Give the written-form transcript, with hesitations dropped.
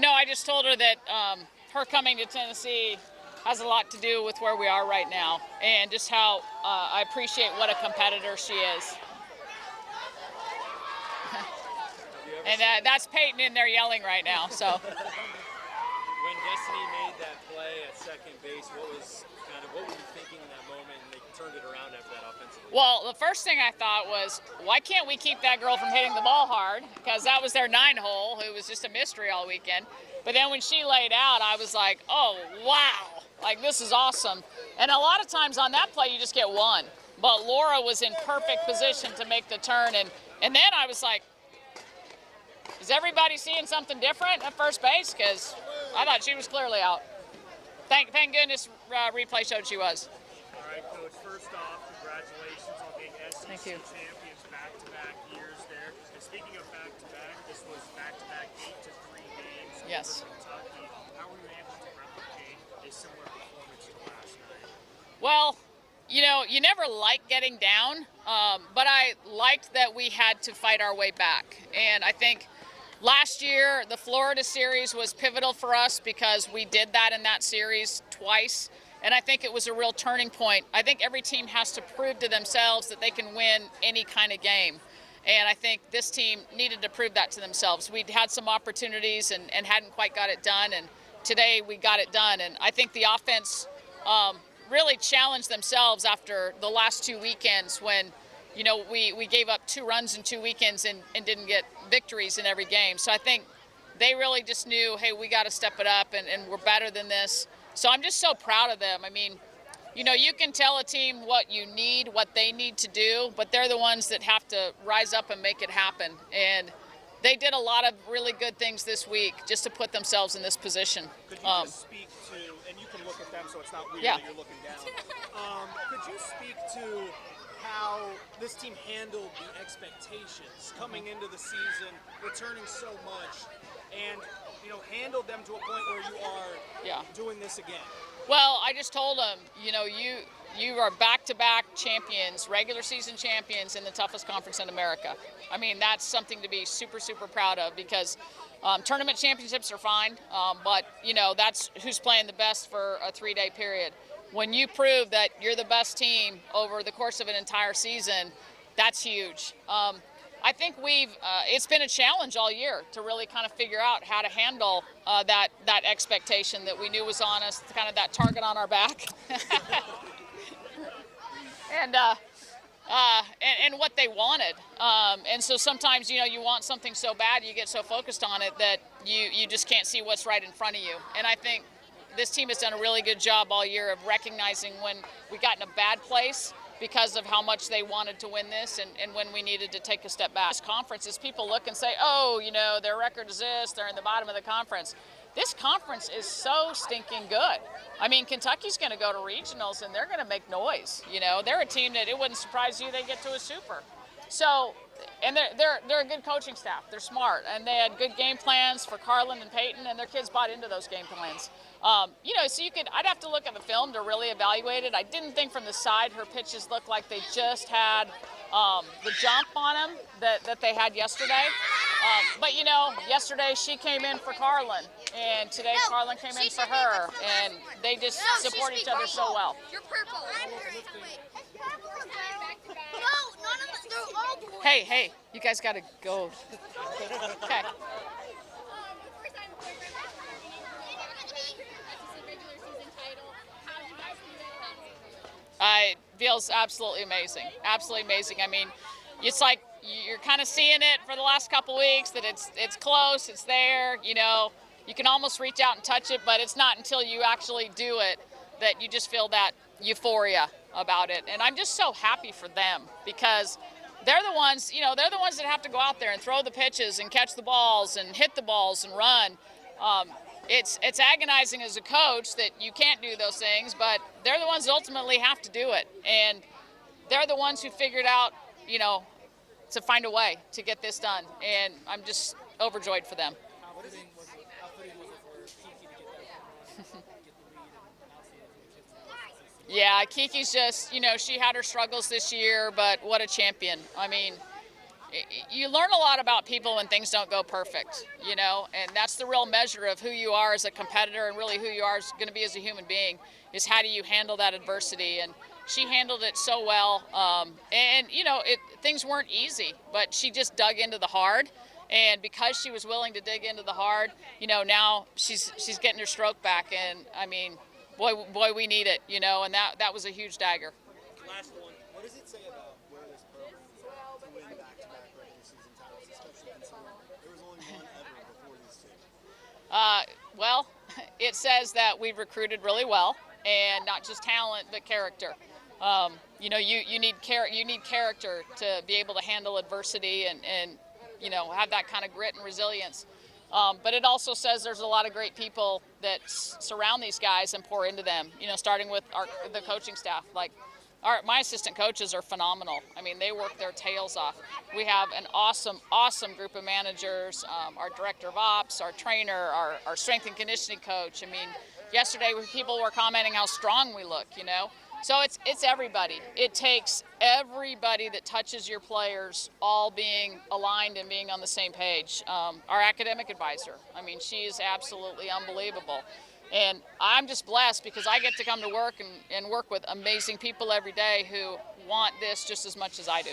I just told her that her coming to Tennessee has a lot to do with where we are right now and just how I appreciate what a competitor she is. And that's Peyton in there yelling right now. So. When Destiny made that play at second base, what were you thinking in that moment, and they turned it around after that offensively? Well, the first thing I thought was, why can't we keep that girl from hitting the ball hard? Because that was their 9-hole, who was just a mystery all weekend. But then when she laid out, I was like, oh, wow, like this is awesome. And a lot of times on that play, you just get one. But Laura was in perfect position to make the turn. And then I was like, is everybody seeing something different at first base? Because I thought she was clearly out. Thank goodness replay showed she was. All right, Coach, first off, congratulations on being SEC champions back-to-back years there. And speaking of back-to-back, this was back-to-back 8-3 games. Yes. Over Kentucky. How were you able to replicate a similar performance to last night? Well, you never like getting down, but I liked that we had to fight our way back. And I think last year, the Florida series was pivotal for us because we did that in that series twice. And I think it was a real turning point. I think every team has to prove to themselves that they can win any kind of game. And I think this team needed to prove that to themselves. We'd had some opportunities and hadn't quite got it done. And today we got it done. And I think the offense really challenged themselves after the last 2 weekends when we gave up 2 runs in 2 weekends and didn't get victories in every game. So I think they really just knew, hey, we got to step it up and we're better than this. So I'm just so proud of them. I mean, you can tell a team what you need, what they need to do, but they're the ones that have to rise up and make it happen. And they did a lot of really good things this week just to put themselves in this position. Could you just speak to, and you can look at them so it's not weird that you're looking down. Could you speak to how this team handled the expectations coming into the season, returning so much, and handled them to a point where you are doing this again? Well, I just told them, you are back-to-back champions, regular season champions in the toughest conference in America. I mean, that's something to be super, super proud of because tournament championships are fine, but that's who's playing the best for a 3-day period. When you prove that you're the best team over the course of an entire season, that's huge. I think it's been a challenge all year to really kind of figure out how to handle that expectation that we knew was on us, kind of that target on our back. and what they wanted. And so sometimes, you want something so bad, you get so focused on it that you just can't see what's right in front of you. And I think this team has done a really good job all year of recognizing when we got in a bad place because of how much they wanted to win this and when we needed to take a step back. This conference is people look and say, oh, their record is this, they're in the bottom of the conference. This conference is so stinking good. I mean, Kentucky's going to go to regionals and they're going to make noise. They're a team that it wouldn't surprise you they get to a super. So, and they're a good coaching staff. They're smart, and they had good game plans for Carlin and Peyton, and their kids bought into those game plans. So I'd have to look at the film to really evaluate it. I didn't think from the side her pitches looked like they just had the jump on them that they had yesterday. But yesterday she came in for Carlin, and today Carlin came in for her, and they just support each other so well. You're purple. Hey, you guys got to go. Okay. It feels absolutely amazing. Absolutely amazing. I mean, it's like you're kind of seeing it for the last couple weeks that it's close, it's there, you can almost reach out and touch it, but it's not until you actually do it that you just feel that euphoria about it. And I'm just so happy for them because they're the ones, that have to go out there and throw the pitches and catch the balls and hit the balls and run. It's agonizing as a coach that you can't do those things, but they're the ones that ultimately have to do it. And they're the ones who figured out, to find a way to get this done. And I'm just overjoyed for them. How fitting was it for Kiki to get that get the lead and Yeah, Kiki's just, she had her struggles this year, but what a champion. I mean, you learn a lot about people when things don't go perfect, and that's the real measure of who you are as a competitor and really who you are going to be as a human being is how do you handle that adversity. And she handled it so well. Things weren't easy, but she just dug into the hard. And because she was willing to dig into the hard, now she's getting her stroke back. And I mean, boy, we need it, and that was a huge dagger. Last one. What does it say about where this program is at to win back-to-back regular season titles, especially considering there was only one ever before these two? Well, it says that we've recruited really well, and not just talent but character. You need character to be able to handle adversity and have that kind of grit and resilience. But it also says there's a lot of great people that surround these guys and pour into them. Starting with the coaching staff. My assistant coaches are phenomenal. I mean, they work their tails off. We have an awesome group of managers. Our director of ops, our trainer, our strength and conditioning coach. I mean, yesterday people were commenting how strong we look. So it's everybody. It takes everybody that touches your players all being aligned and being on the same page. Our academic advisor, I mean, she is absolutely unbelievable. And I'm just blessed because I get to come to work and work with amazing people every day who want this just as much as I do.